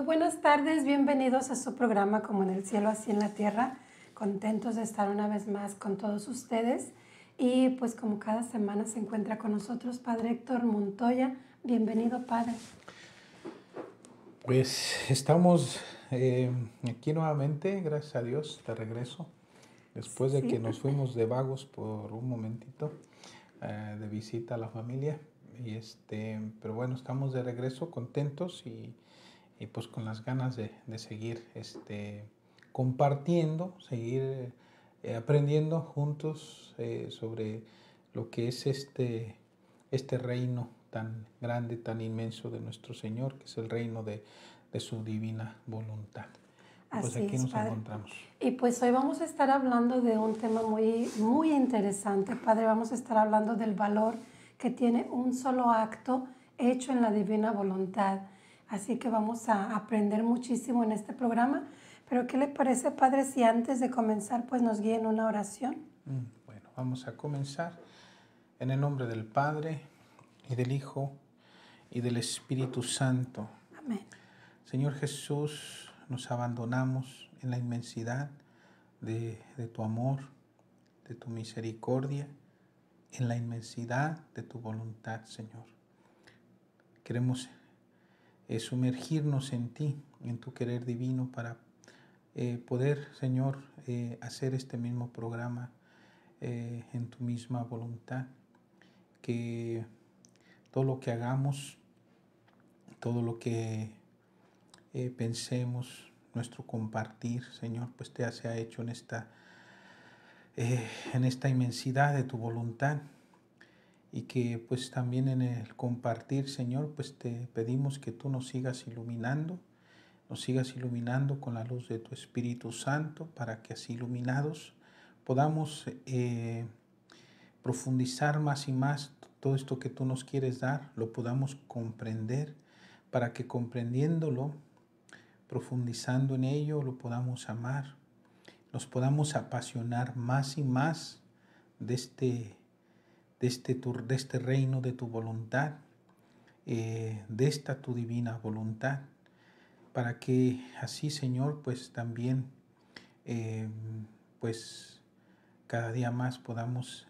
buenas tardes, bienvenidos a su programa Como en el cielo, así en la tierra. Contentos de estar una vez más con todos ustedes. Y pues como cada semana se encuentra con nosotros Padre Héctor Montoya. Bienvenido, Padre. Pues estamos aquí nuevamente, gracias a Dios, de regreso. Después de que nos fuimos de vagos por un momentito de visita a la familia. Pero bueno, estamos de regreso contentos y pues con las ganas de seguir compartiendo, seguir aprendiendo juntos sobre lo que es este reino tan grande, tan inmenso de nuestro Señor, que es el reino de su divina voluntad. Pues aquí nos encontramos. Y pues hoy vamos a estar hablando de un tema muy interesante, Padre. Vamos a estar hablando del valor que tiene un solo acto hecho en la divina voluntad. Así que vamos a aprender muchísimo en este programa. Pero ¿qué le parece, Padre, si antes de comenzar pues nos guía en una oración? Bueno, vamos a comenzar en el nombre del Padre y del Hijo y del Espíritu Santo. Amén. Señor Jesús, nos abandonamos en la inmensidad de tu amor, de tu misericordia, en la inmensidad de tu voluntad, Señor. Queremos sumergirnos en ti, en tu querer divino, para poder, Señor, hacer este mismo programa en tu misma voluntad. Que todo lo que hagamos, todo lo que pensemos, nuestro compartir, Señor, pues te sea hecho en esta inmensidad de tu voluntad. Y que pues también en el compartir, Señor, pues te pedimos que tú nos sigas iluminando con la luz de tu Espíritu Santo, para que así iluminados podamos profundizar más y más todo esto que tú nos quieres dar, lo podamos comprender, para que comprendiéndolo, profundizando en ello, lo podamos amar, nos podamos apasionar más y más de este reino de tu voluntad, de esta tu divina voluntad, para que así, Señor, pues también pues cada día más podamos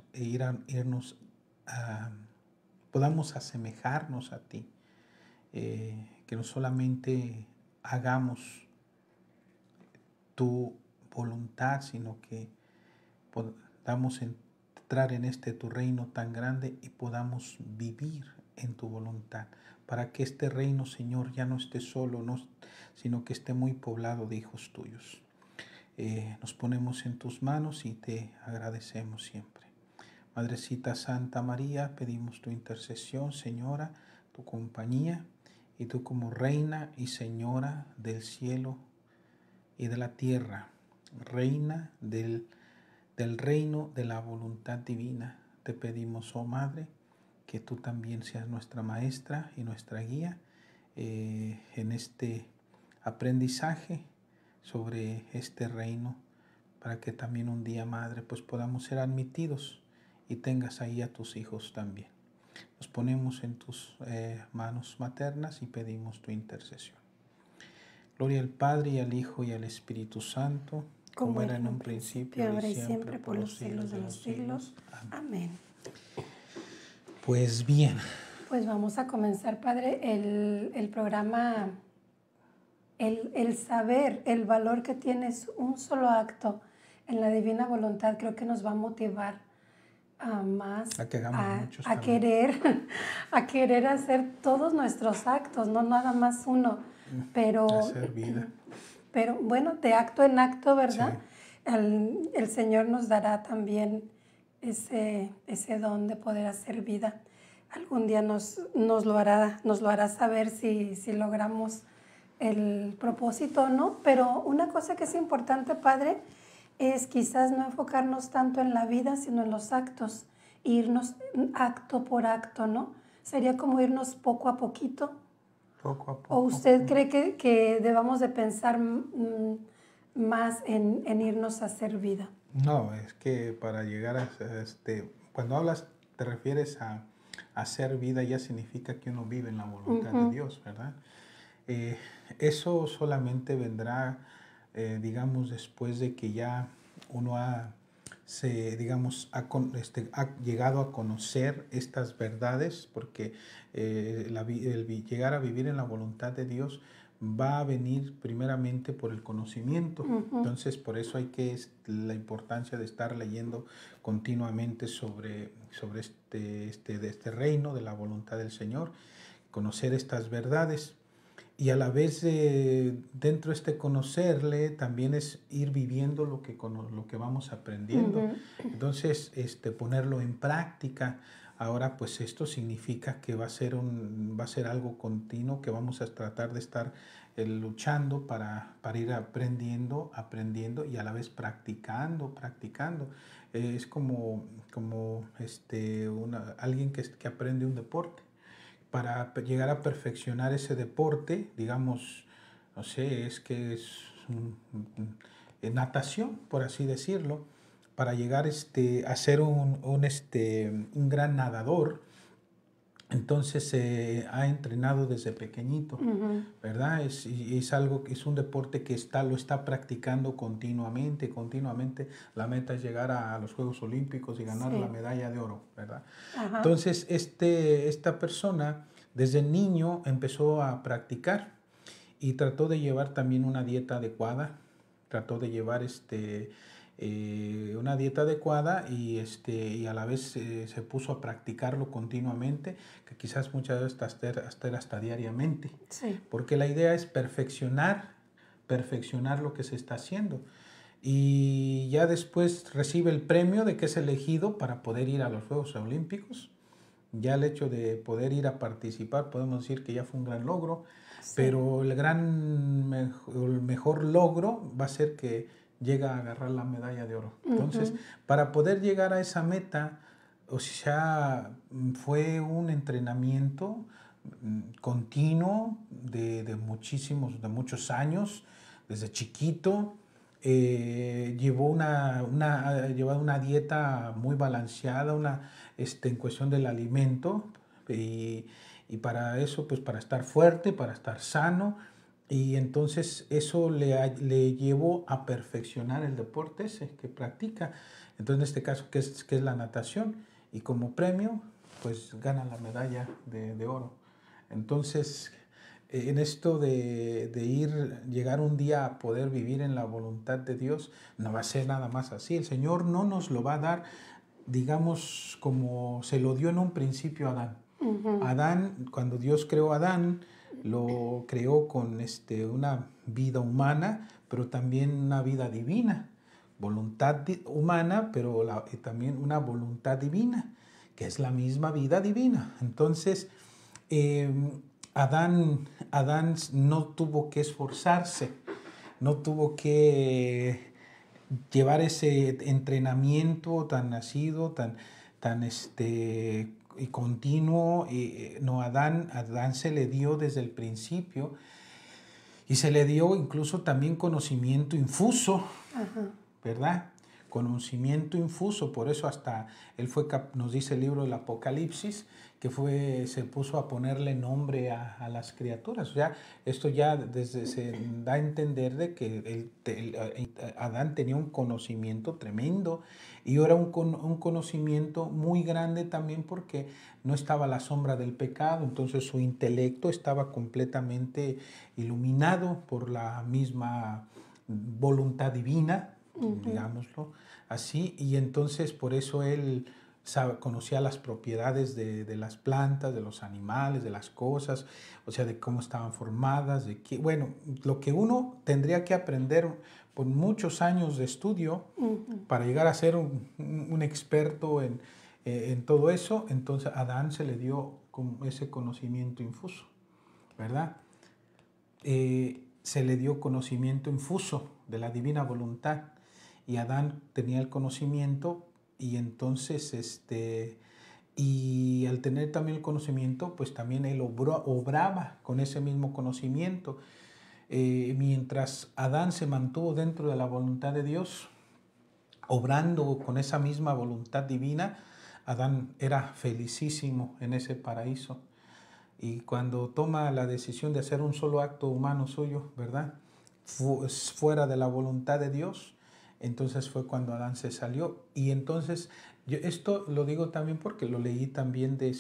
podamos asemejarnos a ti, que no solamente hagamos tu voluntad, sino que podamos entrar en tu reino tan grande y podamos vivir en tu voluntad, para que este reino, Señor, ya no esté solo, sino que esté muy poblado de hijos tuyos. Nos ponemos en tus manos y te agradecemos siempre. Madrecita Santa María, pedimos tu intercesión, Señora, tu compañía, y tú como Reina y Señora del cielo y de la tierra, Reina del reino de la voluntad divina, te pedimos, oh Madre, que tú también seas nuestra maestra y nuestra guía en este aprendizaje sobre este reino, para que también un día, Madre, pues podamos ser admitidos y tengas ahí a tus hijos también. Nos ponemos en tus manos maternas y pedimos tu intercesión. Gloria al Padre y al Hijo y al Espíritu Santo, como era en un principio, ahora y siempre, por los siglos de los siglos. Amén. Pues bien. Pues vamos a comenzar, Padre, el programa, el saber, el valor que tiene un solo acto en la divina voluntad. Creo que nos va a motivar más a querer hacer todos nuestros actos, no nada más uno, pero hacer vida. Pero bueno, de acto en acto, ¿verdad? Sí. El Señor nos dará también ese don de poder hacer vida. Algún día nos lo hará saber si logramos el propósito o no. Pero una cosa que es importante, Padre, es quizás no enfocarnos tanto en la vida, sino en los actos, irnos acto por acto, ¿no? Sería como irnos poco a poquito. Poco a poco. ¿O usted cree que debamos de pensar más en irnos a hacer vida? No, es que para llegar a cuando hablas, te refieres a hacer vida, ya significa que uno vive en la voluntad de Dios, ¿verdad? eso solamente vendrá, digamos, después de que ya uno digamos, ha llegado a conocer estas verdades, porque llegar a vivir en la voluntad de Dios va a venir primeramente por el conocimiento. Entonces, por eso hay la importancia de estar leyendo continuamente sobre de este reino, de la voluntad del Señor, conocer estas verdades. Y a la vez, dentro de este conocerle, también es ir viviendo lo que vamos aprendiendo. Entonces, ponerlo en práctica. Ahora, pues esto significa que va a ser algo continuo, que vamos a tratar de estar luchando para ir aprendiendo y a la vez practicando. Es como alguien que aprende un deporte. Para llegar a perfeccionar ese deporte, digamos, no sé, es natación, por así decirlo, para llegar a ser un gran nadador. Entonces se ha entrenado desde pequeñito, ¿verdad? Es un deporte que lo está practicando continuamente. La meta es llegar a los Juegos Olímpicos y ganar la medalla de oro, ¿verdad? Ajá. Entonces esta persona desde niño empezó a practicar y trató de llevar también una dieta adecuada, una dieta adecuada y a la vez se puso a practicarlo continuamente, que quizás muchas veces hasta diariamente. Sí. Porque la idea es perfeccionar lo que se está haciendo. Y ya después recibe el premio de que es elegido para poder ir a los Juegos Olímpicos. Ya el hecho de poder ir a participar, podemos decir que ya fue un gran logro, sí. Pero el mejor logro va a ser que llega a agarrar la medalla de oro. Entonces, para poder llegar a esa meta, o sea, fue un entrenamiento continuo de muchos años, desde chiquito. Llevó una dieta muy balanceada, en cuestión del alimento, y para eso, pues para estar fuerte, para estar sano. Y entonces eso le llevó a perfeccionar el deporte ese que practica. Entonces, en este caso, que es la natación. Y como premio, pues gana la medalla de oro. Entonces, en esto de llegar un día a poder vivir en la voluntad de Dios, no va a ser nada más así. El Señor no nos lo va a dar, digamos, como se lo dio en un principio a Adán. Adán, cuando Dios creó a Adán, lo creó con una vida humana, pero también una vida divina. Voluntad humana, pero también una voluntad divina, que es la misma vida divina. Entonces, Adán no tuvo que esforzarse, no tuvo que llevar ese entrenamiento tan nacido, tan y continuo. No, Adán se le dio desde el principio y se le dio incluso también conocimiento infuso, ¿verdad? Conocimiento infuso, por eso hasta él nos dice el libro del Apocalipsis, que se puso a ponerle nombre a las criaturas. O sea, esto ya se da a entender de que Adán tenía un conocimiento tremendo, y era un conocimiento muy grande también porque no estaba a la sombra del pecado. Entonces su intelecto estaba completamente iluminado por la misma voluntad divina, digámoslo así, y entonces por eso él conocía las propiedades de las plantas, de los animales, de las cosas, o sea, de cómo estaban formadas, bueno, lo que uno tendría que aprender por muchos años de estudio para llegar a ser un experto en todo eso. Entonces a Adán se le dio ese conocimiento infuso, ¿verdad? Se le dio conocimiento infuso de la divina voluntad, y Adán tenía el conocimiento, y entonces y al tener también el conocimiento, pues también él obraba con ese mismo conocimiento. Mientras Adán se mantuvo dentro de la voluntad de Dios, obrando con esa misma voluntad divina, Adán era felicísimo en ese paraíso. Y cuando toma la decisión de hacer un solo acto humano suyo, ¿verdad? Fuera de la voluntad de Dios, entonces fue cuando Adán se salió. Y entonces, yo esto lo digo también porque lo leí también de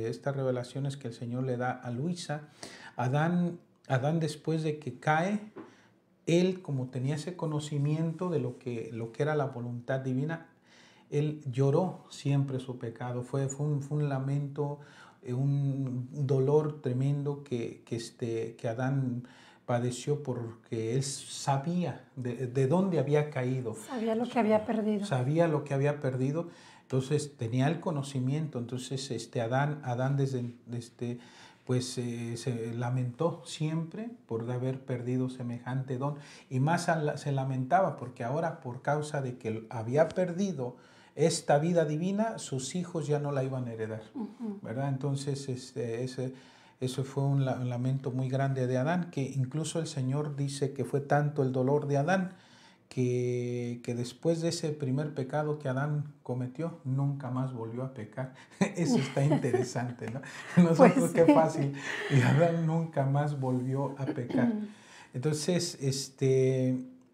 estas revelaciones que el Señor le da a Luisa. Adán después de que cae, él como tenía ese conocimiento de lo que era la voluntad divina, él lloró siempre su pecado. Fue un lamento, un dolor tremendo que Adán padeció porque él sabía de dónde había caído. Sabía lo que había perdido. Sabía lo que había perdido, entonces tenía el conocimiento. Entonces Adán pues se lamentó siempre por haber perdido semejante don, y más se lamentaba porque ahora, por causa de que había perdido esta vida divina, sus hijos ya no la iban a heredar, ¿verdad? Entonces eso fue un lamento muy grande de Adán, que incluso el Señor dice que fue tanto el dolor de Adán que después de ese primer pecado que Adán cometió, nunca más volvió a pecar. Eso está interesante, ¿no? Nosotros pues sí. Qué fácil. Y Adán nunca más volvió a pecar. Entonces,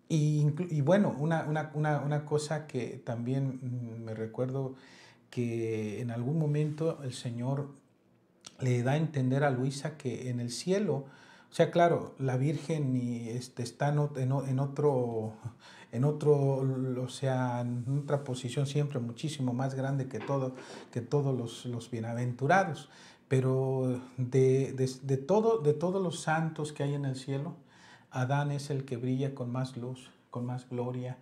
y bueno, una cosa que también me recuerdo, que en algún momento el Señor le da a entender a Luisa que en el cielo, o sea, claro, la Virgen está en otro, o sea, en otra posición siempre muchísimo más grande que todos los bienaventurados, pero de todos los santos que hay en el cielo, Adán es el que brilla con más luz, con más gloria,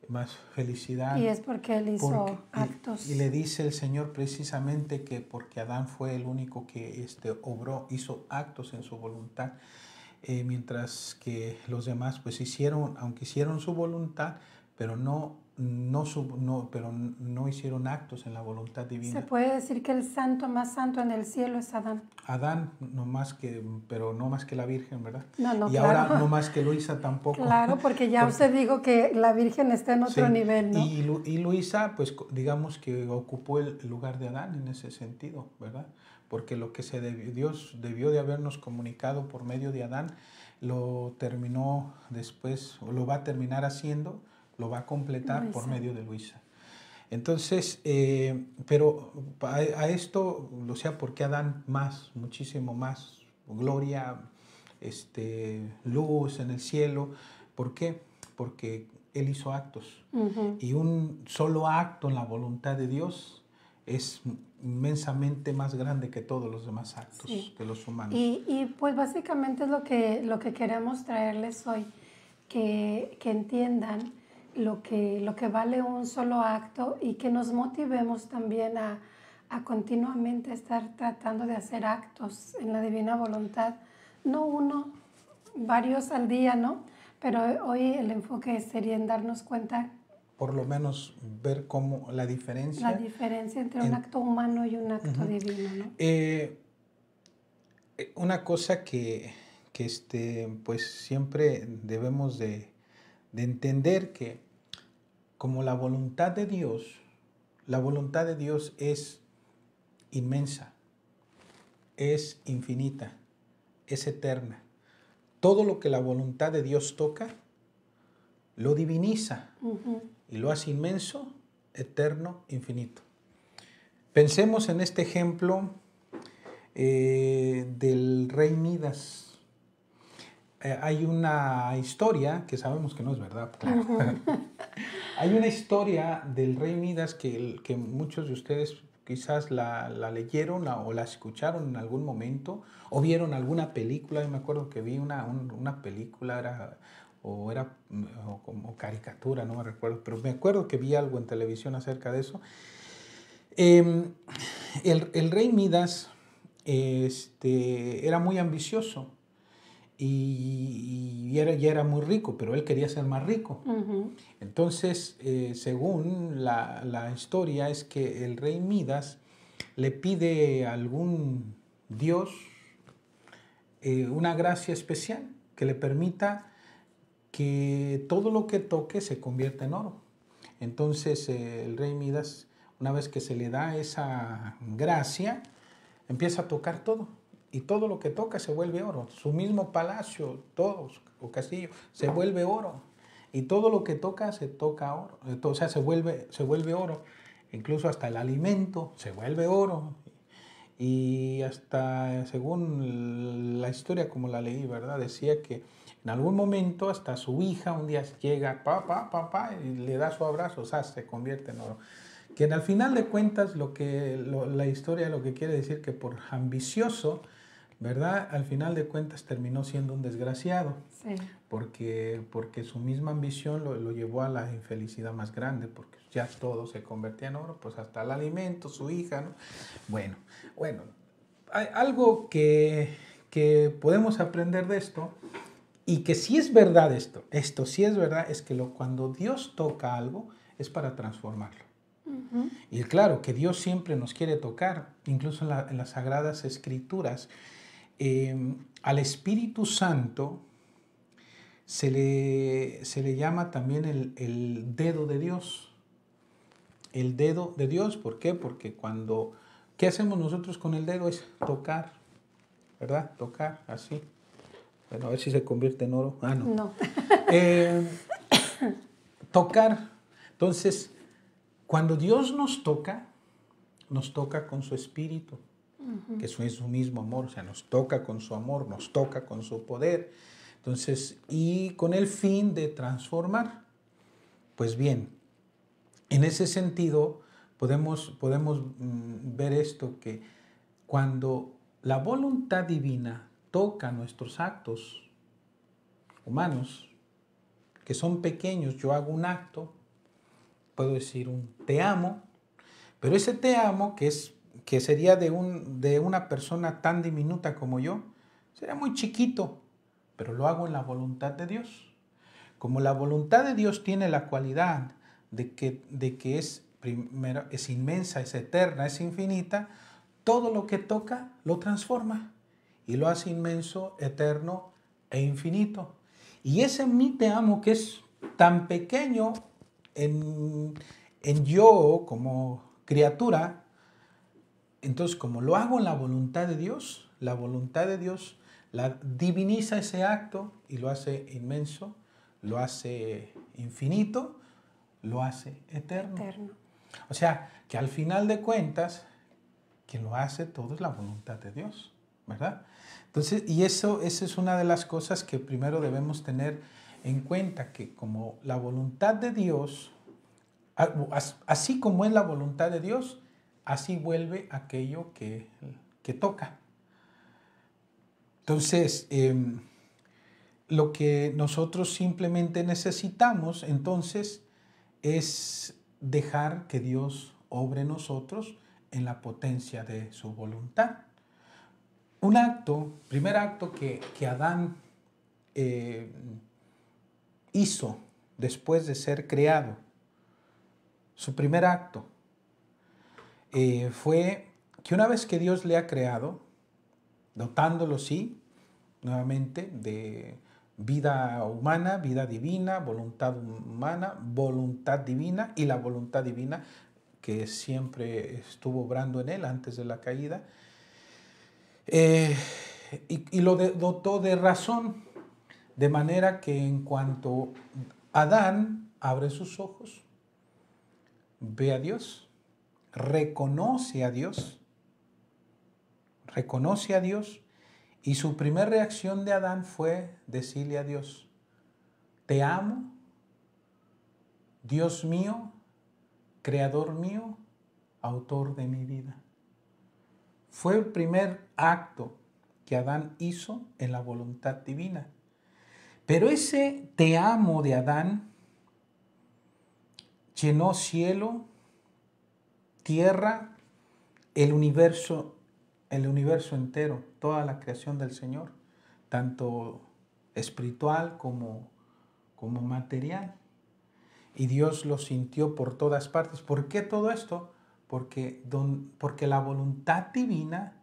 más felicidad. Y es porque él hizo actos. Y le dice el Señor precisamente que porque Adán fue el único que hizo actos en su voluntad, mientras que los demás pues aunque hicieron su voluntad, pero no hicieron actos en la voluntad divina. Se puede decir que el santo más santo en el cielo es Adán. Adán, pero no más que la Virgen, ¿verdad? No, y claro. Ahora no más que Luisa tampoco. Claro, porque ya usted dijo que la Virgen está en otro nivel, ¿no? Y Luisa, pues digamos que ocupó el lugar de Adán en ese sentido, ¿verdad? Porque lo que Dios debió de habernos comunicado por medio de Adán, lo terminó después, o lo va a terminar haciendo, lo va a completar por medio de Luisa. Entonces, pero a esto, o sea, ¿por qué Adán muchísimo más gloria, luz en el cielo? ¿Por qué? Porque él hizo actos. Y un solo acto en la voluntad de Dios es inmensamente más grande que todos los demás actos de los humanos. Y pues básicamente es lo que queremos traerles hoy, que entiendan lo que vale un solo acto, y que nos motivemos también a continuamente estar tratando de hacer actos en la divina voluntad. No uno, varios al día, ¿no? Pero hoy el enfoque sería en darnos cuenta. Por lo menos ver cómo la diferencia. La diferencia entre un acto humano y un acto divino, ¿no? Una cosa que pues siempre debemos de entender, que como la voluntad de Dios es inmensa, es infinita, es eterna. Todo lo que la voluntad de Dios toca, lo diviniza y lo hace inmenso, eterno, infinito. Pensemos en este ejemplo del rey Midas. Hay una historia que sabemos que no es verdad, claro. Hay una historia del rey Midas que muchos de ustedes quizás la leyeron o la escucharon en algún momento, o vieron alguna película. Yo me acuerdo que vi una película, era como caricatura, no me recuerdo, pero me acuerdo que vi algo en televisión acerca de eso. El rey Midas era muy ambicioso y ya era muy rico, pero él quería ser más rico. Entonces, según la historia, es que el rey Midas le pide a algún dios una gracia especial que le permita que todo lo que toque se convierta en oro. Entonces, el rey Midas, una vez que se le da esa gracia, empieza a tocar todo. Y todo lo que toca se vuelve oro. Su mismo palacio, todo, o castillo, se vuelve oro. Y todo lo que toca se toca oro. O sea, se vuelve oro. Incluso hasta el alimento se vuelve oro. Y hasta, según la historia como la leí, ¿verdad? Decía que en algún momento hasta su hija un día llega, papá, y le da su abrazo, o sea, se convierte en oro. Que al final de cuentas la historia lo que quiere decir que por ambicioso, ¿verdad? Al final de cuentas terminó siendo un desgraciado. Sí. Porque su misma ambición lo llevó a la infelicidad más grande, porque ya todo se convertía en oro, pues hasta el alimento, su hija, ¿no? Bueno, hay algo que podemos aprender de esto, y que sí es verdad esto sí es verdad, es que cuando Dios toca algo, es para transformarlo. Uh-huh. Y claro, que Dios siempre nos quiere tocar, incluso en las Sagradas Escrituras, al Espíritu Santo se le llama también el dedo de Dios. El dedo de Dios, ¿por qué? Porque ¿qué hacemos nosotros con el dedo? Es tocar, ¿verdad? Tocar, así. Bueno, a ver si se convierte en oro. Ah, no. No. Tocar. Entonces, cuando Dios nos toca con su espíritu, que eso es su mismo amor, o sea, nos toca con su amor, nos toca con su poder. Entonces, y con el fin de transformar. Pues bien, en ese sentido, podemos ver esto, que cuando la voluntad divina toca nuestros actos humanos, que son pequeños, yo hago un acto, puedo decir un te amo, pero ese te amo, que sería de una persona tan diminuta como yo, sería muy chiquito, pero lo hago en la voluntad de Dios. Como la voluntad de Dios tiene la cualidad de que primero, es inmensa, es eterna, es infinita, todo lo que toca lo transforma y lo hace inmenso, eterno e infinito. Y ese mi te amo, que es tan pequeño en yo como criatura, entonces como lo hago en la voluntad de Dios la diviniza ese acto y lo hace inmenso, lo hace infinito, lo hace eterno. O sea, que al final de cuentas, quien lo hace todo es la voluntad de Dios, ¿verdad? Entonces, y esa es una de las cosas que primero debemos tener en cuenta, que como la voluntad de Dios, así como es la voluntad de Dios, así vuelve aquello que toca. Entonces, lo que nosotros simplemente necesitamos, entonces, es dejar que Dios obre en nosotros en la potencia de su voluntad. Primer acto que Adán hizo después de ser creado, su primer acto fue que una vez que Dios le ha creado, dotándolo, sí, nuevamente de vida humana, vida divina, voluntad humana, voluntad divina, y la voluntad divina que siempre estuvo obrando en él antes de la caída, y lo dotó de razón, de manera que en cuanto Adán abre sus ojos, ve a Dios, reconoce a Dios, y su primera reacción de Adán fue decirle a Dios: te amo, Dios mío, creador mío, autor de mi vida. Fue el primer acto que Adán hizo en la voluntad divina. Pero ese te amo de Adán llenó cielo, tierra, el universo entero, toda la creación del Señor, tanto espiritual como material. Y Dios lo sintió por todas partes. ¿Por qué todo esto? Porque la voluntad divina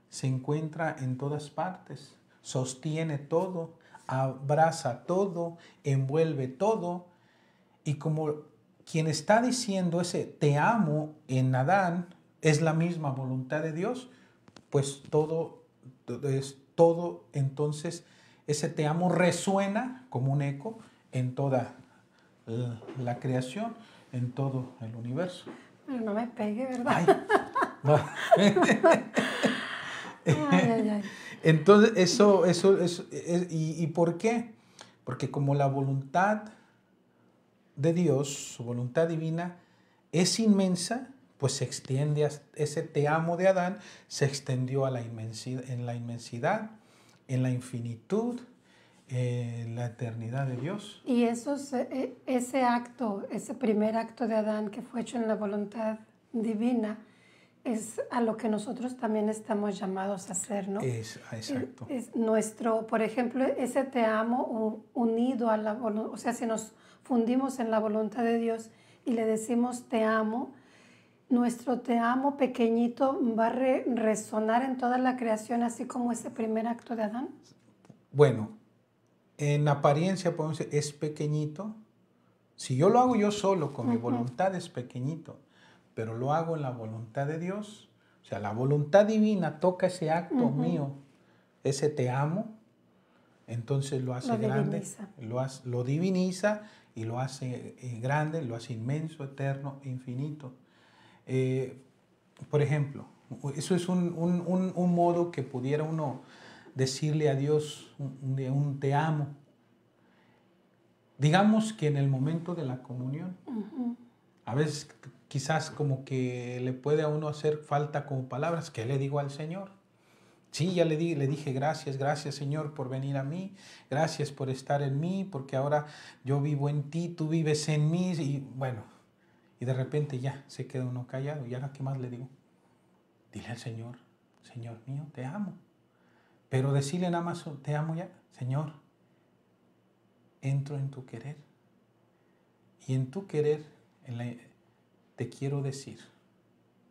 se encuentra en todas partes, sostiene todo, abraza todo, envuelve todo. Y como quien está diciendo ese te amo en Adán es la misma voluntad de Dios, pues todo, entonces ese te amo resuena como un eco en toda la creación, en todo el universo. Pero no me pegue, ¿verdad? Ay, no. Ay, ay, ay. Entonces, ¿y por qué? Porque como la voluntad de Dios, su voluntad divina, es inmensa, pues se extiende, ese te amo de Adán se extendió a la inmensidad, en la infinitud, en la eternidad de Dios. Y ese acto, ese primer acto de Adán que fue hecho en la voluntad divina, es a lo que nosotros también estamos llamados a hacer, ¿no? Exacto. Es nuestro, por ejemplo, ese te amo unido a la voluntad, o sea, si nos fundimos en la voluntad de Dios y le decimos te amo, nuestro te amo pequeñito va a resonar en toda la creación, así como ese primer acto de Adán. Bueno, en apariencia podemos decir, es pequeñito. Si yo lo hago yo solo, con mi voluntad es pequeñito, pero lo hago en la voluntad de Dios. O sea, la voluntad divina toca ese acto mío, ese te amo, entonces lo hace grande, lo diviniza y lo hace grande, lo hace inmenso, eterno, infinito. Por ejemplo, eso es un modo que pudiera uno decirle a Dios un te amo. Digamos que en el momento de la comunión, a veces quizás como que le puede a uno hacer falta como palabras. ¿Qué le digo al Señor? Sí, ya le dije gracias Señor por venir a mí, gracias por estar en mí, porque ahora yo vivo en ti, tú vives en mí, y bueno, y de repente ya se queda uno callado. ¿Y ahora qué más le digo? Dile al Señor, Señor mío, te amo. Pero decirle nada más, te amo ya, Señor, entro en tu querer. Y en tu querer te quiero decir,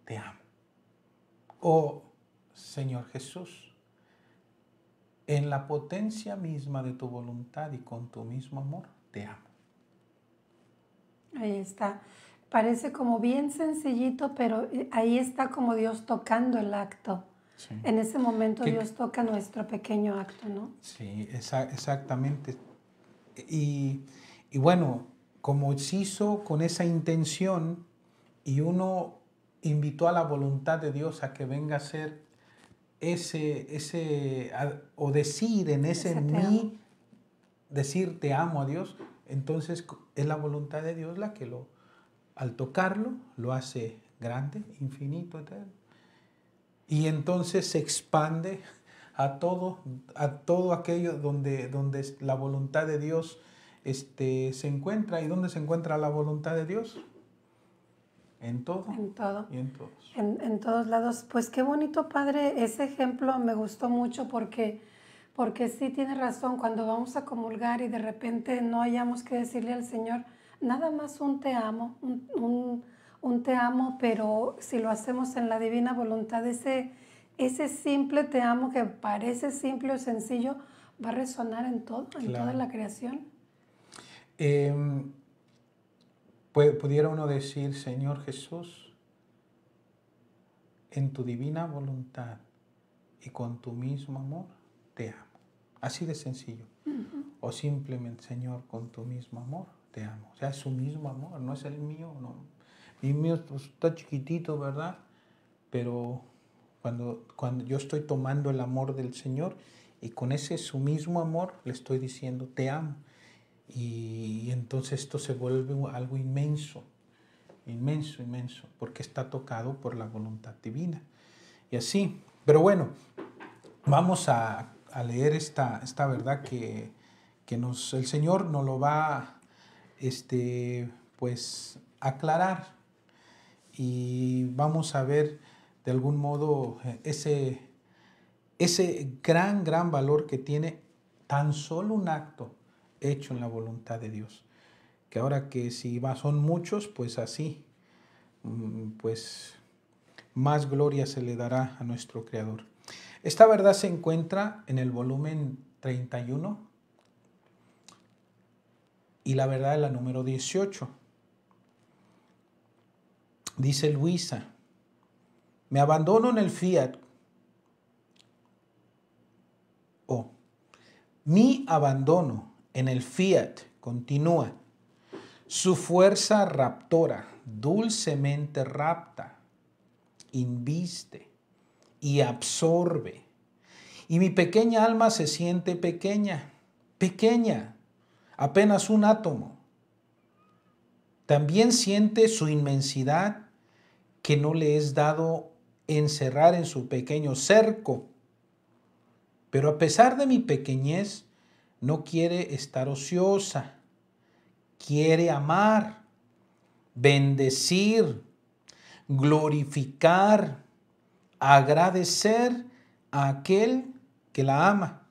te amo. Oh Señor Jesús, en la potencia misma de tu voluntad y con tu mismo amor, te amo. Ahí está. Parece como bien sencillito, pero ahí está como Dios tocando el acto. Sí. En ese momento Dios toca nuestro pequeño acto, ¿no? Sí, exactamente. Y bueno, como se hizo con esa intención y uno invitó a la voluntad de Dios a que venga a ser o decir en ese mí, decir te amo a Dios, entonces es la voluntad de Dios la que al tocarlo, lo hace grande, infinito, eterno. Y entonces se expande a todo aquello donde la voluntad de Dios se encuentra. ¿Y dónde se encuentra la voluntad de Dios? En todo. En todo. Y en todos. En todos lados. Pues qué bonito, Padre. Ese ejemplo me gustó mucho porque sí tiene razón. Cuando vamos a comulgar y de repente no hayamos que decirle al Señor, nada más un te amo, un te amo, pero si lo hacemos en la divina voluntad, ese simple te amo que parece simple o sencillo, va a resonar en todo, en toda la creación. Pudiera uno decir, Señor Jesús, en tu divina voluntad y con tu mismo amor, te amo. Así de sencillo. O simplemente, Señor, con tu mismo amor, te amo. O sea, es su mismo amor, no es el mío. No. Mi mío está chiquitito, ¿verdad? Pero cuando yo estoy tomando el amor del Señor y con ese su mismo amor le estoy diciendo, te amo. Y entonces esto se vuelve algo inmenso, inmenso, inmenso, porque está tocado por la voluntad divina. Y así, pero bueno, vamos a leer esta verdad que el Señor nos lo va pues aclarar, y vamos a ver de algún modo ese gran valor que tiene tan solo un acto hecho en la voluntad de Dios. Que ahora que si son muchos, pues así, pues más gloria se le dará a nuestro Creador. Esta verdad se encuentra en el volumen 31 y la verdad es la número 18. Dice Luisa, me abandono en el fiat Mi abandono en el fiat continúa. Su fuerza raptora dulcemente rapta, inviste y absorbe. Y mi pequeña alma se siente pequeña, pequeña, apenas un átomo. También siente su inmensidad que no le es dado encerrar en su pequeño cerco. Pero a pesar de mi pequeñez, no quiere estar ociosa. Quiere amar, bendecir, glorificar, agradecer a aquel que la ama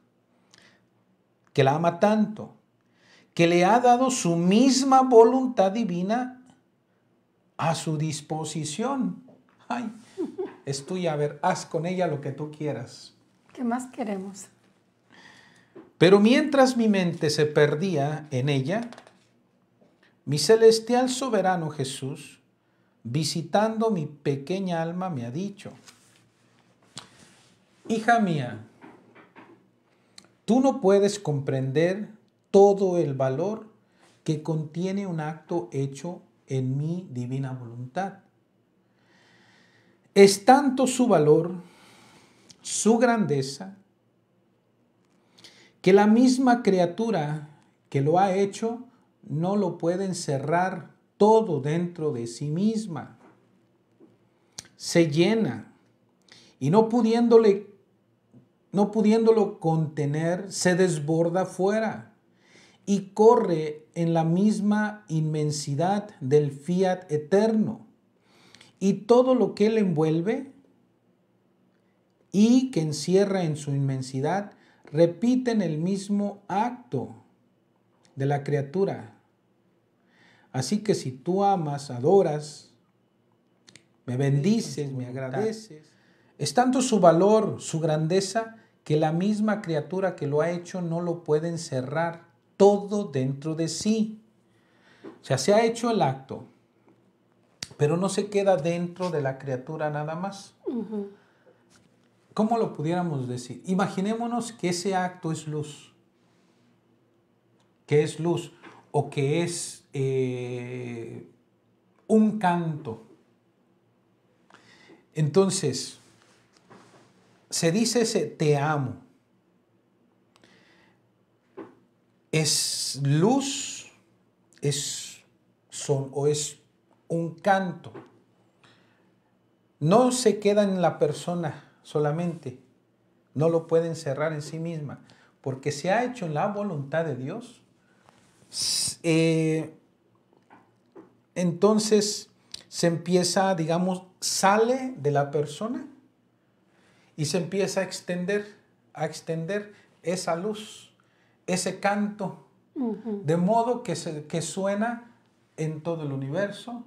tanto, que le ha dado su misma voluntad divina a su disposición. Ay, es tuya, a ver, haz con ella lo que tú quieras. ¿Qué más queremos? Pero mientras mi mente se perdía en ella, mi celestial soberano Jesús, visitando mi pequeña alma, me ha dicho: hija mía, tú no puedes comprender todo el valor que contiene un acto hecho en mi divina voluntad. Es tanto su valor, su grandeza, que la misma criatura que lo ha hecho no lo puede encerrar todo dentro de sí misma. Se llena y no pudiéndolo contener, se desborda fuera y corre en la misma inmensidad del fiat eterno. Y todo lo que él envuelve y que encierra en su inmensidad, repiten el mismo acto de la criatura. Así que si tú amas, adoras, me bendices, me agradeces, es tanto su valor, su grandeza, que la misma criatura que lo ha hecho no lo puede encerrar todo dentro de sí. O sea, se ha hecho el acto, pero no se queda dentro de la criatura nada más. Uh-huh. ¿Cómo lo pudiéramos decir? Imaginémonos que ese acto es luz. Que es luz o que es un canto. Entonces, se dice ese te amo. ¿Es luz? ¿Es son o es un canto? No se queda en la persona solamente, no lo puede encerrar en sí misma, porque se ha hecho en la voluntad de Dios. Entonces se empieza, digamos, sale de la persona y se empieza a extender esa luz, ese canto, uh-huh, de modo que suena en todo el universo,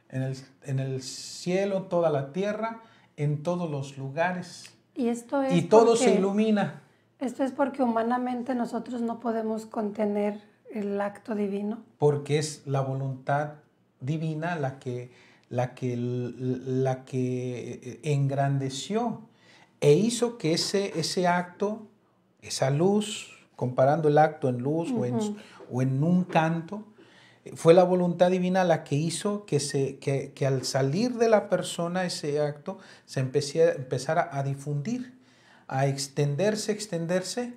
en el cielo, toda la tierra, en todos los lugares. Y todo se ilumina. Esto es porque humanamente nosotros no podemos contener el acto divino. Porque es la voluntad divina la que engrandeció e hizo que ese acto, esa luz, comparando el acto en luz, uh-huh, o en un canto, fue la voluntad divina la que hizo que al salir de la persona ese acto se empezara a difundir, a extenderse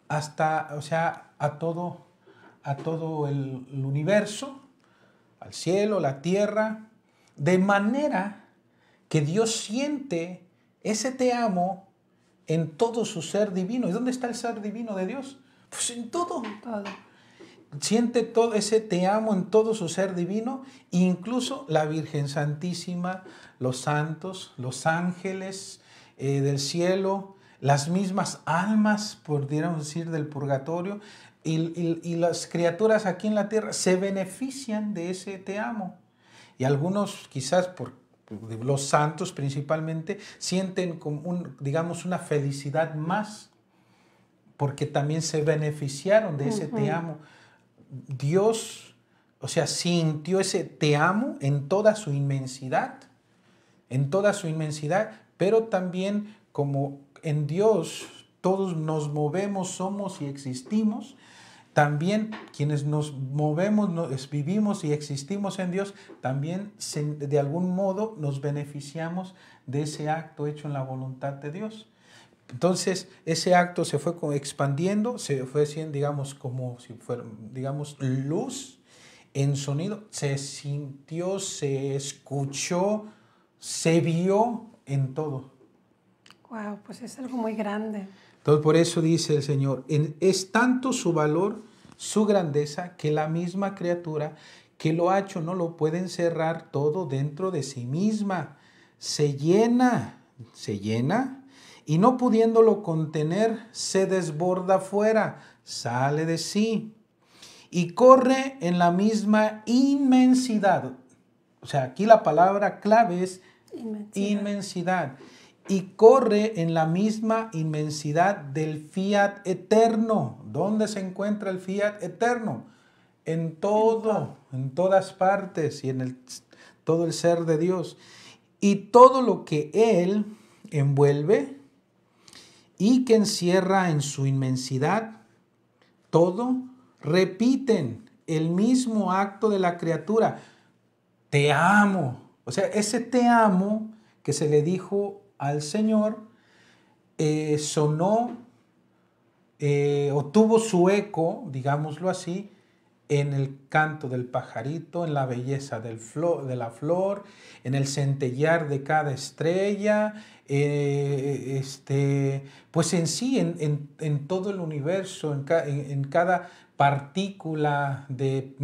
hasta, o sea, a todo el universo, al cielo, la tierra, de manera que Dios siente ese te amo en todo su ser divino. ¿Y dónde está el ser divino de Dios? Pues en todo. Siente todo ese te amo en todo su ser divino, incluso la Virgen Santísima, los santos, los ángeles del cielo, las mismas almas, podríamos decir, del purgatorio, y las criaturas aquí en la tierra se benefician de ese te amo. Y algunos, quizás por los santos principalmente, sienten como digamos, una felicidad más, porque también se beneficiaron de ese te amo. Dios, o sea, sintió ese te amo en toda su inmensidad, pero también como en Dios todos nos movemos, somos y existimos, también quienes nos movemos, vivimos y existimos en Dios, también de algún modo nos beneficiamos de ese acto hecho en la voluntad de Dios. Entonces, ese acto se fue expandiendo, se fue haciendo, digamos, como si fuera, digamos, luz en sonido, se sintió, se escuchó, se vio en todo. Wow, pues es algo muy grande. Entonces, por eso dice el Señor, es tanto su valor, su grandeza, que la misma criatura que lo ha hecho no lo puede encerrar todo dentro de sí misma. Se llena, y no pudiéndolo contener, se desborda fuera, sale de sí y corre en la misma inmensidad. O sea, aquí la palabra clave es inmensidad. Y corre en la misma inmensidad del fiat eterno. ¿Dónde se encuentra el fiat eterno? En todo, en todas partes y en todo el ser de Dios. Y todo lo que Él envuelve y que encierra en su inmensidad, todo repiten el mismo acto de la criatura. Te amo. O sea, ese te amo que se le dijo al Señor sonó o tuvo su eco, digámoslo así, en el canto del pajarito, en la belleza de la flor, en el centellear de cada estrella, pues en sí, en todo el universo, en cada partícula de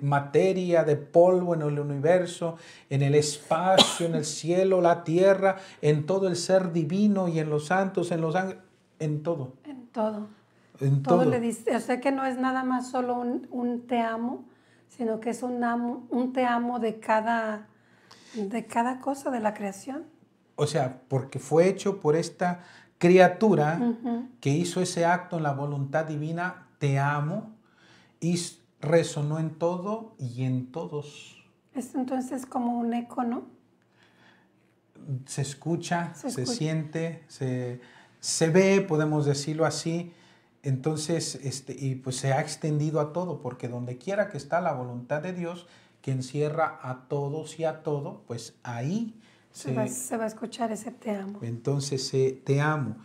materia, de polvo en el universo, en el espacio, en el cielo, la tierra, en todo el ser divino y en los santos, en los ángeles, en todo. En todo. En todo todo. le dice, o sea que no es nada más solo un te amo, sino que es un te amo de cada cosa de la creación. O sea, porque fue hecho por esta criatura que hizo ese acto en la voluntad divina, te amo, y resonó en todo y en todos. Es entonces como un eco, ¿no? Se escucha, se siente, se ve, podemos decirlo así. Entonces, y pues se ha extendido a todo, porque donde quiera que está la voluntad de Dios, que encierra a todos y a todo, pues ahí se va a escuchar ese te amo. Entonces, te amo.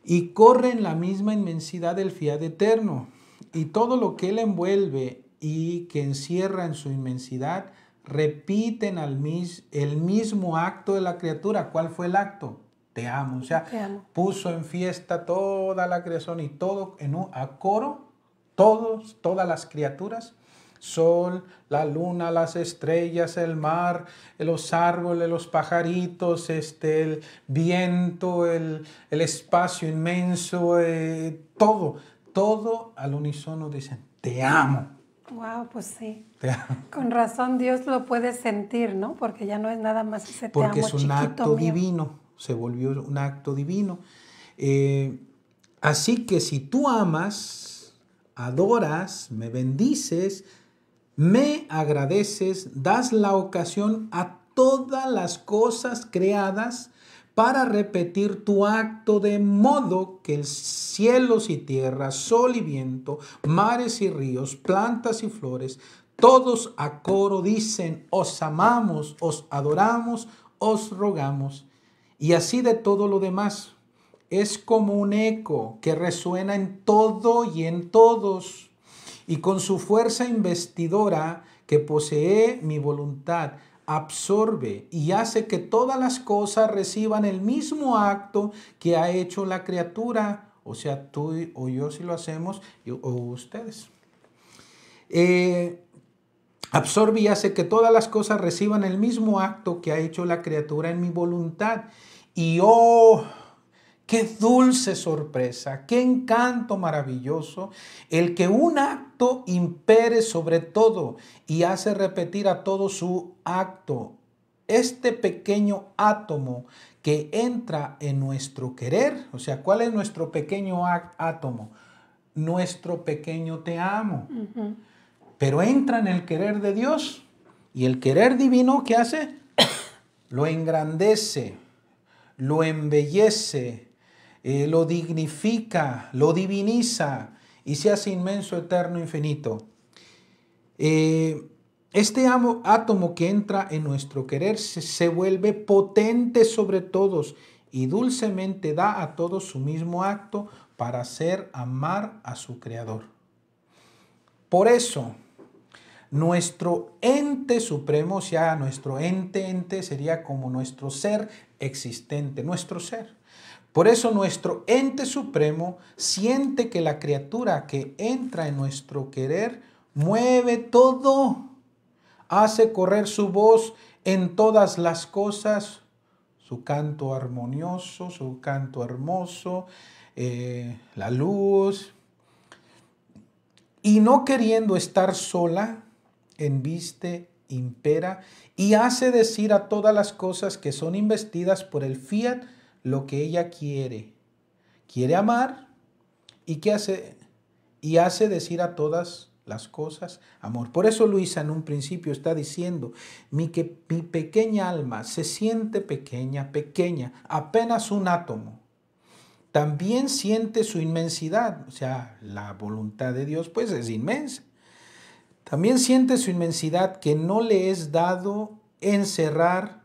Y corre en la misma inmensidad del fiat eterno. Y todo lo que Él envuelve y que encierra en su inmensidad, repiten el mismo acto de la criatura. ¿Cuál fue el acto? Te amo. O sea, puso en fiesta toda la creación y todo a coro, todas las criaturas. Sol, la luna, las estrellas, el mar, los árboles, los pajaritos, el viento, el espacio inmenso, todo al unísono dicen, te amo. Wow, pues sí. Te amo. Con razón Dios lo puede sentir, ¿no? Porque ya no es nada más ese te amo porque es un chiquito acto mío. divino, se volvió un acto divino. Así que si tú amas, adoras, me bendices, me agradeces, das la ocasión a todas las cosas creadas para repetir tu acto, de modo que el cielos y tierra, sol y viento, mares y ríos, plantas y flores, todos a coro dicen, os amamos, os adoramos, os rogamos. Y así de todo lo demás. Es como un eco que resuena en todo y en todos. Y con su fuerza investidora que posee mi voluntad, absorbe y hace que todas las cosas reciban el mismo acto que ha hecho la criatura. O sea, tú o yo si lo hacemos, o ustedes. Absorbe y hace que todas las cosas reciban el mismo acto que ha hecho la criatura en mi voluntad. Y ¡oh! ¡Qué dulce sorpresa! ¡Qué encanto maravilloso! El que un acto impere sobre todo y hace repetir a todo su acto. Este pequeño átomo que entra en nuestro querer, o sea, ¿cuál es nuestro pequeño átomo? Nuestro pequeño te amo. Pero entra en el querer de Dios y el querer divino, ¿qué hace? Lo engrandece, lo embellece, lo dignifica, lo diviniza y se hace inmenso, eterno, infinito. Este átomo que entra en nuestro querer se vuelve potente sobre todos y dulcemente da a todos su mismo acto para hacer amar a su Creador. Por eso, nuestro ente supremo, o sea, nuestro ente sería como nuestro ser existente, nuestro ser. Por eso nuestro ente supremo siente que la criatura que entra en nuestro querer mueve todo, hace correr su voz en todas las cosas, su canto armonioso, su canto hermoso, la luz, y no queriendo estar sola, embiste, impera y hace decir a todas las cosas que son investidas por el fiat lo que ella quiere. Quiere amar y hace decir a todas las cosas amor. Por eso Luisa en un principio está diciendo, mi pequeña alma se siente pequeña, apenas un átomo. También siente su inmensidad, o sea, la voluntad de Dios pues es inmensa. También siente su inmensidad que no le es dado encerrar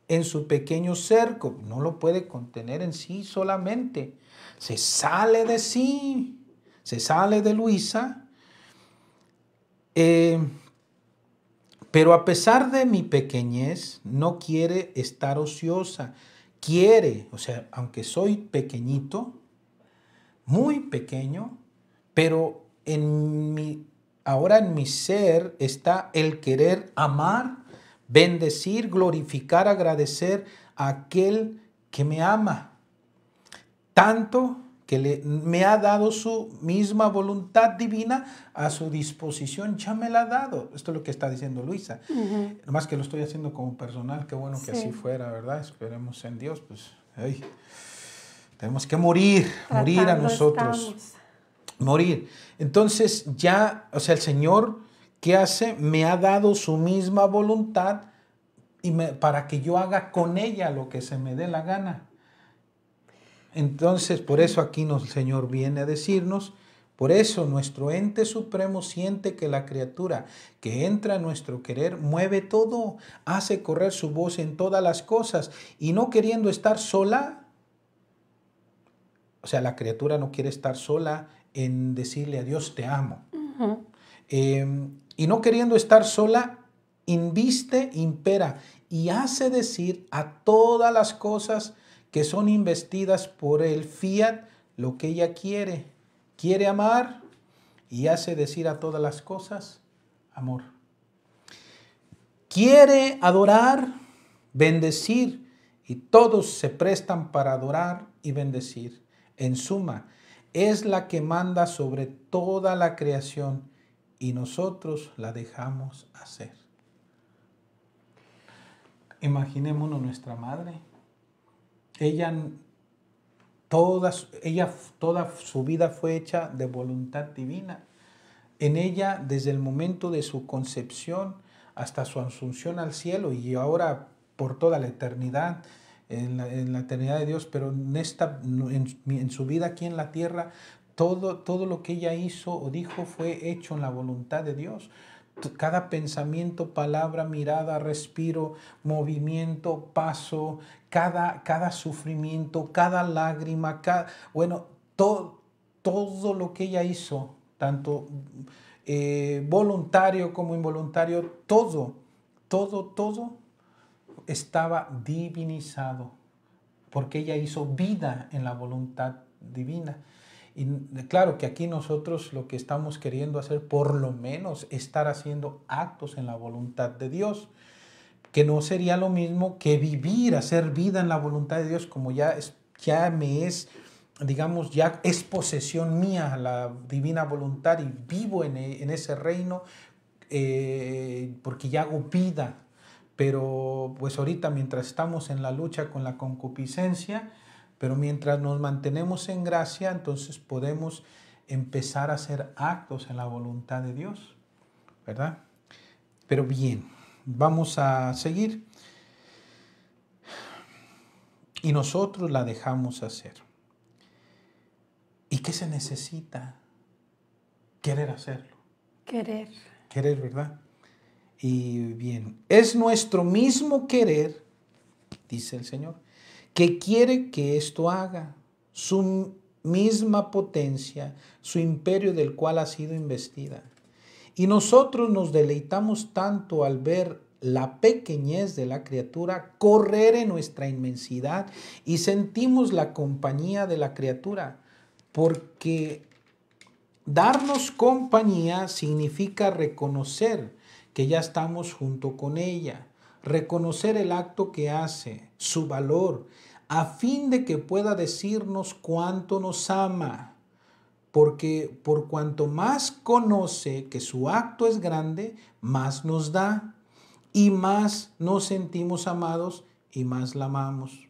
en su pequeño cerco, no lo puede contener en sí solamente. Se sale de sí, se sale de Luisa, pero a pesar de mi pequeñez, no quiere estar ociosa. Quiere, o sea, aunque soy pequeñito, muy pequeño, pero ahora en mi ser está el querer amar, bendecir, glorificar, agradecer a aquel que me ama. Tanto que me ha dado su misma voluntad divina a su disposición, ya me la ha dado. Esto es lo que está diciendo Luisa. Nomás que lo estoy haciendo como personal, qué bueno que así fuera, ¿verdad? Esperemos en Dios, pues, tenemos que morir a nosotros. Morir. Entonces ya, o sea, el Señor, ¿qué hace? Me ha dado su misma voluntad para que yo haga con ella lo que se me dé la gana. Entonces, por eso aquí el Señor viene a decirnos, por eso nuestro ente supremo siente que la criatura que entra en nuestro querer mueve todo, hace correr su voz en todas las cosas y no queriendo estar sola, o sea, la criatura no quiere estar sola en decirle a Dios te amo. Y no queriendo estar sola, inviste, impera y hace decir a todas las cosas que son investidas por el fiat lo que ella quiere. Quiere amar y hace decir a todas las cosas amor. Quiere adorar, bendecir y todos se prestan para adorar y bendecir. En suma, es la que manda sobre toda la creación y nosotros la dejamos hacer. Imaginémonos nuestra madre. Ella toda su vida fue hecha de voluntad divina. En ella, desde el momento de su concepción hasta su asunción al cielo y ahora por toda la eternidad, en la eternidad de Dios, pero en su vida aquí en la tierra, todo lo que ella hizo o dijo fue hecho en la voluntad de Dios. Cada pensamiento, palabra, mirada, respiro, movimiento, paso, cada sufrimiento, cada lágrima, todo lo que ella hizo, tanto voluntario como involuntario, todo estaba divinizado, porque ella hizo vida en la voluntad divina. Y claro que aquí nosotros lo que estamos queriendo hacer, por lo menos, estar haciendo actos en la voluntad de Dios, que no sería lo mismo que vivir, hacer vida en la voluntad de Dios, como digamos, ya es posesión mía la divina voluntad y vivo en ese reino porque ya hago vida. Pero pues ahorita mientras estamos en la lucha con la concupiscencia, pero mientras nos mantenemos en gracia, entonces podemos empezar a hacer actos en la voluntad de Dios, ¿verdad? Pero bien, vamos a seguir. Y nosotros la dejamos hacer. ¿Y qué se necesita? Querer hacerlo. Querer. Querer, ¿verdad? Y bien, es nuestro mismo querer, dice el Señor, que quiere que esto haga. Su misma potencia, su imperio del cual ha sido investida. Y nosotros nos deleitamos tanto al ver la pequeñez de la criatura correr en nuestra inmensidad y sentimos la compañía de la criatura, porque darnos compañía significa reconocer que ya estamos junto con ella, reconocer el acto que hace, su valor, a fin de que pueda decirnos cuánto nos ama, porque por cuanto más conoce que su acto es grande, más nos da y más nos sentimos amados y más la amamos.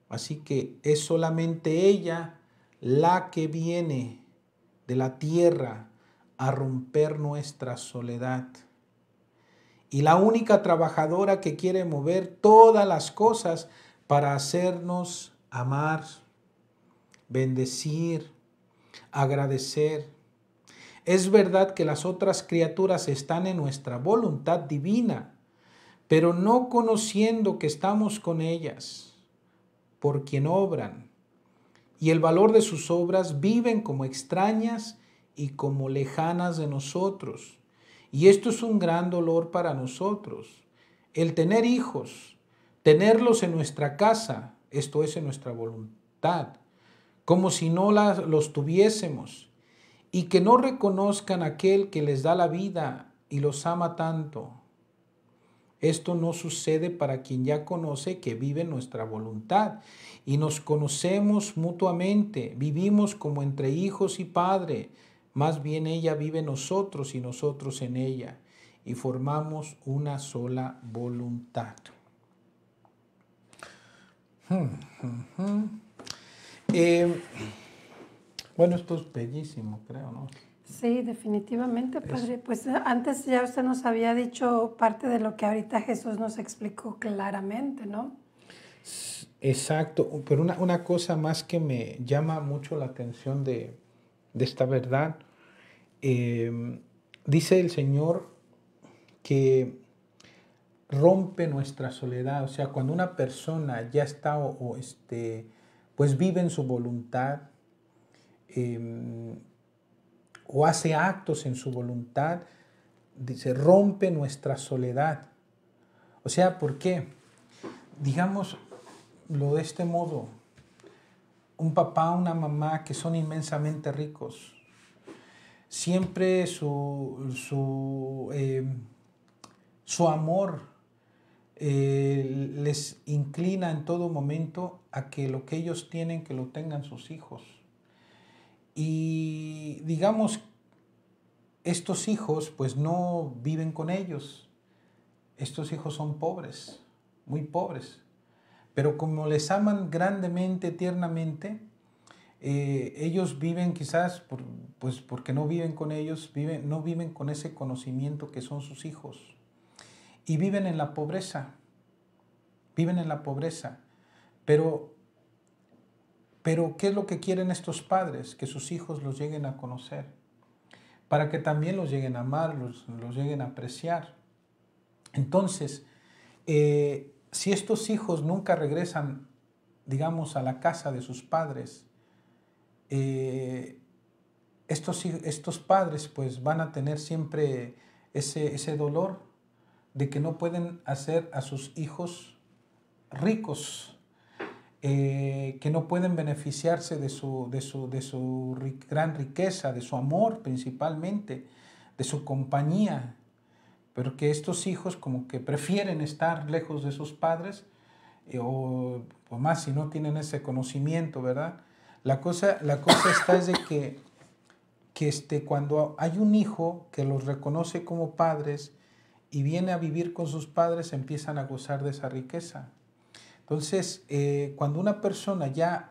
Así que es solamente ella la que viene de la tierra a romper nuestra soledad. Y la única trabajadora que quiere mover todas las cosas para hacernos amar, bendecir, agradecer. Es verdad que las otras criaturas están en nuestra voluntad divina, pero no conociendo que estamos con ellas, por quien obran. Y el valor de sus obras viven como extrañas y como lejanas de nosotros. Y esto es un gran dolor para nosotros. El tener hijos, tenerlos en nuestra casa, esto es en nuestra voluntad, como si no los tuviésemos, y que no reconozcan a aquel que les da la vida y los ama tanto. Esto no sucede para quien ya conoce que vive nuestra voluntad y nos conocemos mutuamente, vivimos como entre hijos y padre, más bien ella vive en nosotros y nosotros en ella, y formamos una sola voluntad. Bueno, esto es bellísimo, creo, ¿no? Sí, definitivamente, Padre. Pues antes ya usted nos había dicho parte de lo que ahorita Jesús nos explicó claramente, ¿no? Exacto, pero una cosa más que me llama mucho la atención de esta verdad, dice el Señor que rompe nuestra soledad, o sea, cuando una persona ya está pues vive en su voluntad, o hace actos en su voluntad, dice, rompe nuestra soledad. O sea, ¿por qué? Digámoslo de este modo, un papá, una mamá que son inmensamente ricos, siempre su amor les inclina en todo momento a que lo que ellos tienen, que lo tengan sus hijos. Y digamos, estos hijos pues no viven con ellos. Estos hijos son pobres, muy pobres. Pero como les aman grandemente, tiernamente, ellos viven quizás, pues porque no viven con ellos, no viven con ese conocimiento que son sus hijos. Y viven en la pobreza. Viven en la pobreza. Pero ¿qué es lo que quieren estos padres? Que sus hijos los lleguen a conocer, para que también los lleguen a amar, los lleguen a apreciar. Entonces, si estos hijos nunca regresan, digamos, a la casa de sus padres, estos padres pues van a tener siempre ese dolor de que no pueden hacer a sus hijos ricos, que no pueden beneficiarse de su gran riqueza, de su amor principalmente, de su compañía, pero que estos hijos como que prefieren estar lejos de sus padres, o más si no tienen ese conocimiento, ¿verdad? La cosa está es de que cuando hay un hijo que los reconoce como padres y viene a vivir con sus padres, empiezan a gozar de esa riqueza. Entonces, cuando una persona ya,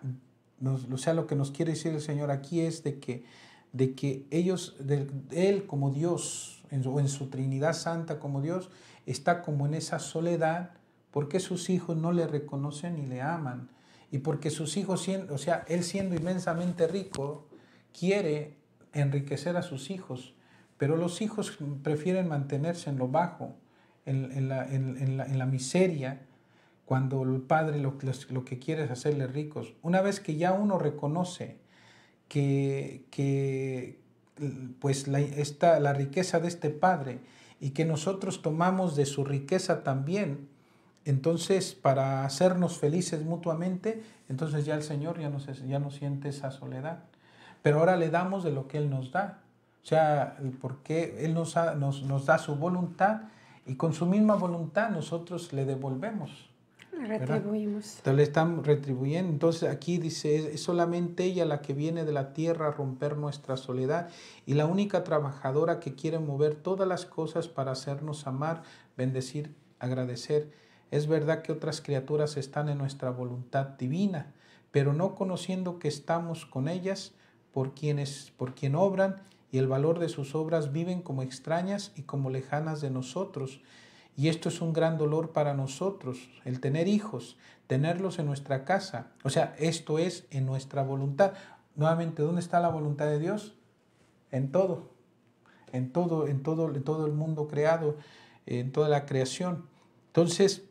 o sea, lo que nos quiere decir el Señor aquí es de que Él como Dios, en su Trinidad Santa como Dios, está como en esa soledad, porque sus hijos no le reconocen ni le aman. Y porque sus hijos, o sea, Él siendo inmensamente rico, quiere enriquecer a sus hijos, pero los hijos prefieren mantenerse en lo bajo, en la miseria, cuando el padre lo que quiere es hacerles ricos. Una vez que ya uno reconoce que pues la riqueza de este padre y que nosotros tomamos de su riqueza también, entonces para hacernos felices mutuamente, entonces ya el Señor ya no siente esa soledad. Pero ahora le damos de lo que Él nos da. O sea, porque Él nos da su voluntad y con su misma voluntad nosotros le devolvemos. Retribuimos. Entonces le están retribuyendo. Entonces aquí dice, es solamente ella la que viene de la tierra a romper nuestra soledad y la única trabajadora que quiere mover todas las cosas para hacernos amar, bendecir, agradecer. Es verdad que otras criaturas están en nuestra voluntad divina, pero no conociendo que estamos con ellas, por quien obran y el valor de sus obras viven como extrañas y como lejanas de nosotros. Y esto es un gran dolor para nosotros, el tener hijos, tenerlos en nuestra casa. O sea, esto es en nuestra voluntad. Nuevamente, ¿dónde está la voluntad de Dios? En todo, en todo el mundo creado, en toda la creación. Entonces,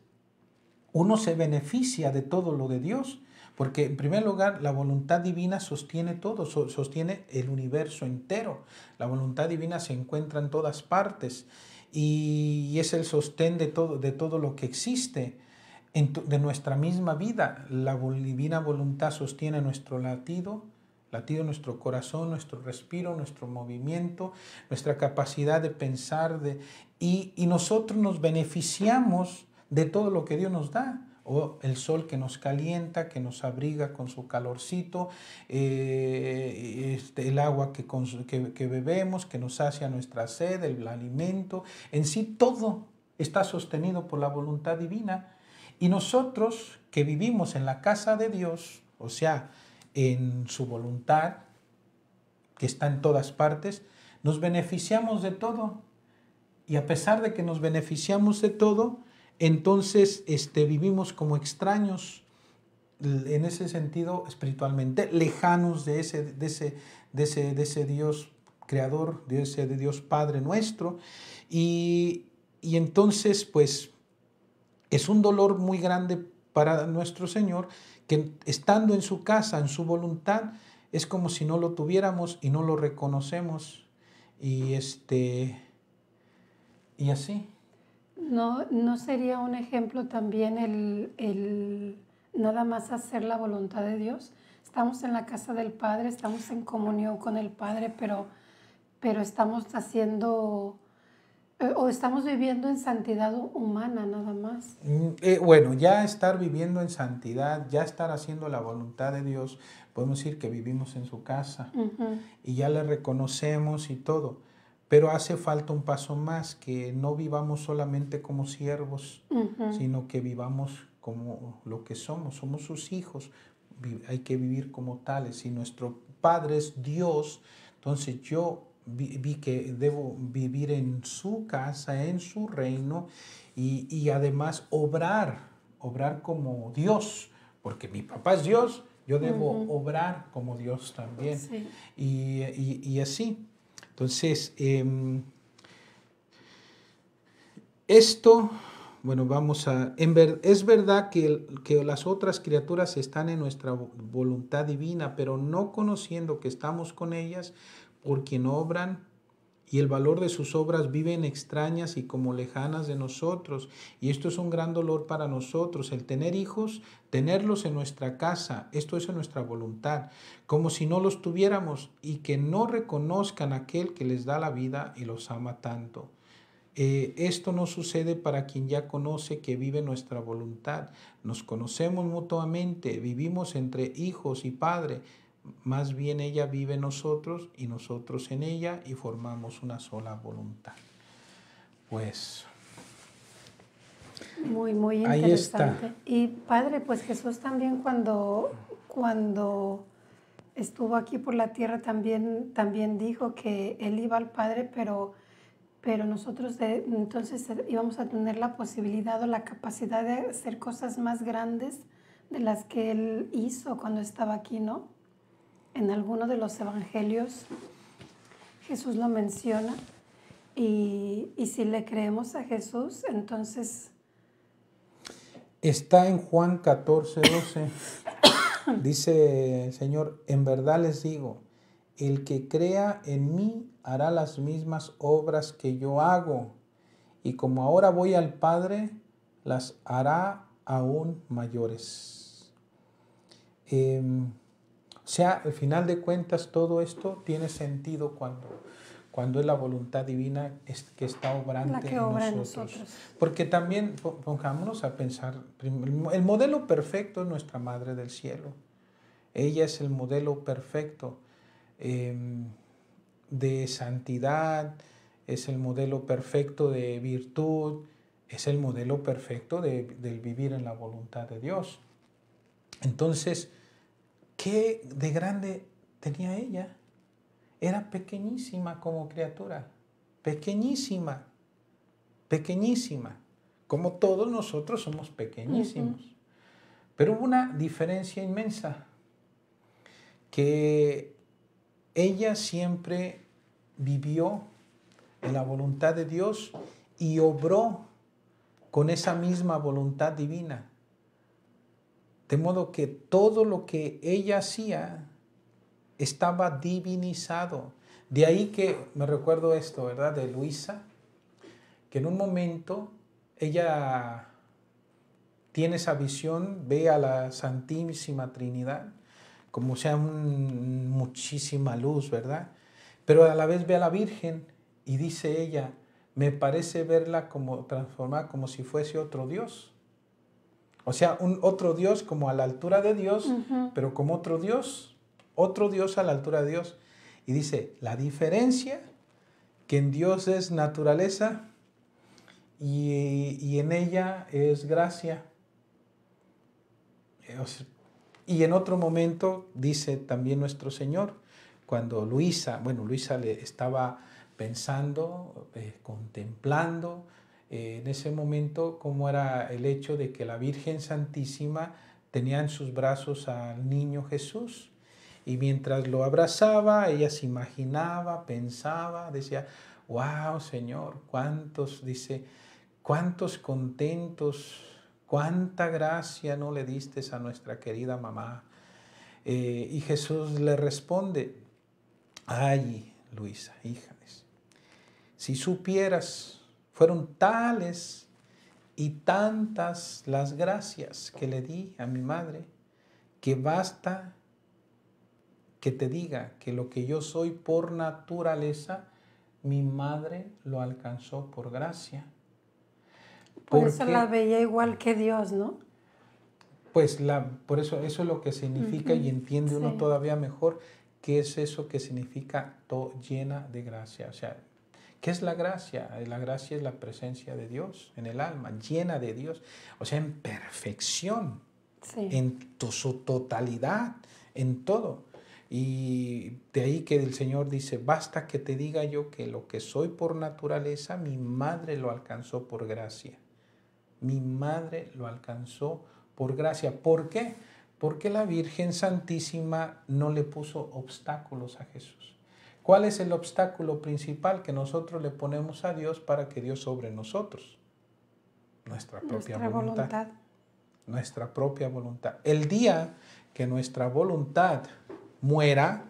uno se beneficia de todo lo de Dios, porque en primer lugar la voluntad divina sostiene todo, sostiene el universo entero. La voluntad divina se encuentra en todas partes y es el sostén de todo lo que existe, de nuestra misma vida. La divina voluntad sostiene nuestro latido, nuestro corazón, nuestro respiro, nuestro movimiento, nuestra capacidad de pensar, y nosotros nos beneficiamos de todo lo que Dios nos da. O el sol que nos calienta, que nos abriga con su calorcito, el agua que bebemos, que nos sacia nuestra sed, el alimento. En sí todo está sostenido por la voluntad divina. Y nosotros que vivimos en la casa de Dios, o sea, en su voluntad, que está en todas partes, nos beneficiamos de todo. Y a pesar de que nos beneficiamos de todo, entonces vivimos como extraños en ese sentido espiritualmente, lejanos de ese Dios creador, de ese Dios Padre nuestro. Y entonces, pues, es un dolor muy grande para nuestro Señor, que estando en su casa, en su voluntad, es como si no lo tuviéramos y no lo reconocemos. Y y así. ¿No sería un ejemplo también el nada más hacer la voluntad de Dios? Estamos en la casa del Padre, estamos en comunión con el Padre, pero estamos haciendo o estamos viviendo en santidad humana nada más. Bueno, ya estar viviendo en santidad, ya estar haciendo la voluntad de Dios, podemos decir que vivimos en su casa y ya le reconocemos y todo. Pero hace falta un paso más, que no vivamos solamente como siervos, sino que vivamos como lo que somos sus hijos. Hay que vivir como tales. Si nuestro Padre es Dios, entonces yo vi que debo vivir en su casa, en su reino y además obrar como Dios, porque mi papá es Dios, yo debo obrar como Dios también. Sí. Y así. Entonces, esto, bueno, es verdad que las otras criaturas están en nuestra voluntad divina, pero no conociendo que estamos con ellas, por quien obran, y el valor de sus obras viven extrañas y como lejanas de nosotros. Y esto es un gran dolor para nosotros, el tener hijos, tenerlos en nuestra casa, esto es en nuestra voluntad, como si no los tuviéramos y que no reconozcan a aquel que les da la vida y los ama tanto. Esto no sucede para quien ya conoce que vive nuestra voluntad. Nos conocemos mutuamente, vivimos entre hijos y padre. Más bien ella vive en nosotros y nosotros en ella y formamos una sola voluntad. Pues muy, muy ahí interesante. está. Y Padre, pues Jesús también cuando estuvo aquí por la tierra también dijo que Él iba al Padre, pero nosotros entonces íbamos a tener la posibilidad o la capacidad de hacer cosas más grandes de las que Él hizo cuando estaba aquí, ¿no? En alguno de los evangelios Jesús lo menciona y si le creemos a Jesús, entonces... Está en Juan 14:12. Dice, Señor, en verdad les digo, el que crea en mí hará las mismas obras que yo hago, y como ahora voy al Padre, las hará aún mayores. O sea, al final de cuentas, todo esto tiene sentido cuando es la voluntad divina que está obrante en nosotros. Porque también pongámonos a pensar, el modelo perfecto es nuestra Madre del Cielo. Ella es el modelo perfecto de santidad, es el modelo perfecto de virtud, es el modelo perfecto del vivir en la voluntad de Dios. Entonces, ¿qué de grande tenía ella? Era pequeñísima como criatura, pequeñísima, pequeñísima, como todos nosotros somos pequeñísimos. Pero hubo una diferencia inmensa, que ella siempre vivió en la voluntad de Dios y obró con esa misma voluntad divina. De modo que todo lo que ella hacía estaba divinizado. De ahí que me recuerdo esto, ¿verdad? De Luisa, que en un momento ella tiene esa visión, ve a la Santísima Trinidad como sea muchísima luz, ¿verdad? Pero a la vez ve a la Virgen y dice ella, me parece verla como transformada como si fuese otro Dios. O sea, otro Dios como a la altura de Dios, pero como otro Dios a la altura de Dios. Y dice, la diferencia, que en Dios es naturaleza y en ella es gracia. Y en otro momento dice también nuestro Señor, cuando Luisa le estaba pensando, contemplando, en ese momento cómo era el hecho de que la Virgen Santísima tenía en sus brazos al niño Jesús. Y mientras lo abrazaba, ella se imaginaba, pensaba, decía, wow, Señor, cuántos contentos, cuánta gracia no le diste a nuestra querida mamá. Y Jesús le responde, ay, Luisa, hija, si supieras, fueron tales y tantas las gracias que le di a mi madre, que basta que te diga que lo que yo soy por naturaleza, mi madre lo alcanzó por gracia. Por eso la veía igual que Dios, ¿no? Pues por eso es lo que significa y entiende uno todavía mejor qué es eso que significa llena de gracia. O sea, ¿qué es la gracia? La gracia es la presencia de Dios en el alma, llena de Dios, o sea, en perfección, en su totalidad, en todo. Y de ahí que el Señor dice, basta que te diga yo que lo que soy por naturaleza, mi madre lo alcanzó por gracia. Mi madre lo alcanzó por gracia. ¿Por qué? Porque la Virgen Santísima no le puso obstáculos a Jesús. ¿Cuál es el obstáculo principal que nosotros le ponemos a Dios para que Dios sobre nosotros? Nuestra propia voluntad. Nuestra propia voluntad. El día que nuestra voluntad muera,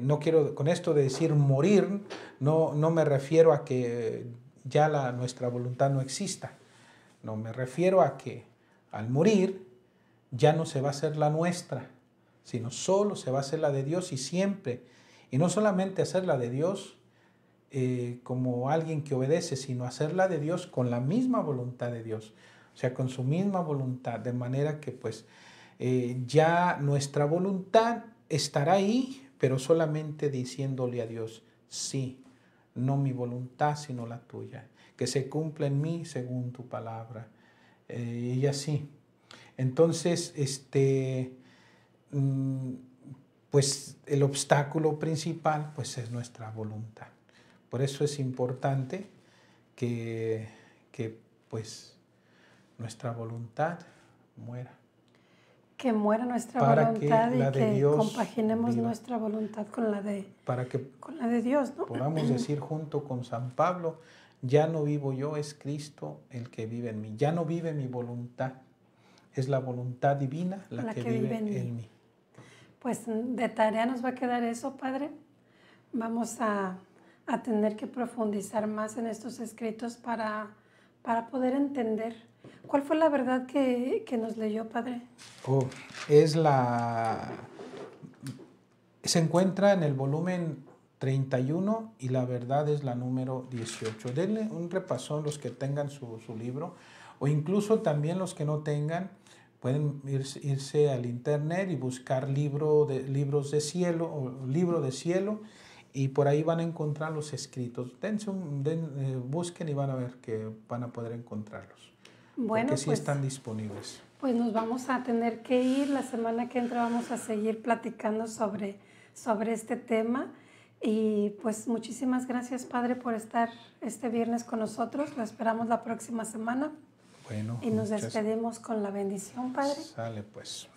no quiero con esto de decir morir, no me refiero a que ya nuestra voluntad no exista. No, me refiero a que al morir ya no se va a hacer la nuestra, sino solo se va a hacer la de Dios y siempre. Y no solamente hacer la de Dios como alguien que obedece, sino hacerla de Dios con la misma voluntad de Dios. O sea, con su misma voluntad, de manera que pues ya nuestra voluntad estará ahí, pero solamente diciéndole a Dios, sí, no mi voluntad, sino la tuya, que se cumpla en mí según tu palabra. Y así. Entonces, pues el obstáculo principal pues es nuestra voluntad. Por eso es importante que pues nuestra voluntad muera. Que muera nuestra para que voluntad y la de que Dios compaginemos viva, nuestra voluntad con para que la de Dios, ¿no? podamos decir junto con San Pablo, ya no vivo yo, es Cristo el que vive en mí. Ya no vive mi voluntad, es la voluntad divina la que vive en mí. Pues de tarea nos va a quedar eso, Padre. Vamos a tener que profundizar más en estos escritos para poder entender. ¿Cuál fue la verdad que nos leyó, Padre? Oh, se encuentra en el volumen 31 y la verdad es la número 18. Denle un repasón los que tengan su libro, o incluso también los que no tengan, pueden irse al internet y buscar libros de cielo o libro de cielo, y por ahí van a encontrar los escritos. Busquen y van a ver que van a poder encontrarlos. Bueno, porque sí pues, están disponibles. Pues nos vamos a tener que ir. La semana que entra vamos a seguir platicando sobre este tema. Y pues muchísimas gracias, Padre, por estar este viernes con nosotros. Lo esperamos la próxima semana. Bueno, y nos despedimos con la bendición, Padre. Sale pues.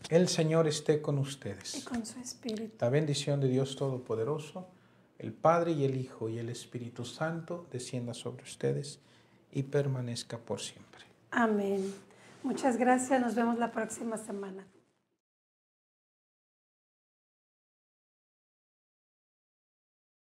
El Señor esté con ustedes. Y con su Espíritu. La bendición de Dios Todopoderoso, el Padre y el Hijo y el Espíritu Santo descienda sobre ustedes y permanezca por siempre. Amén. Muchas gracias. Nos vemos la próxima semana.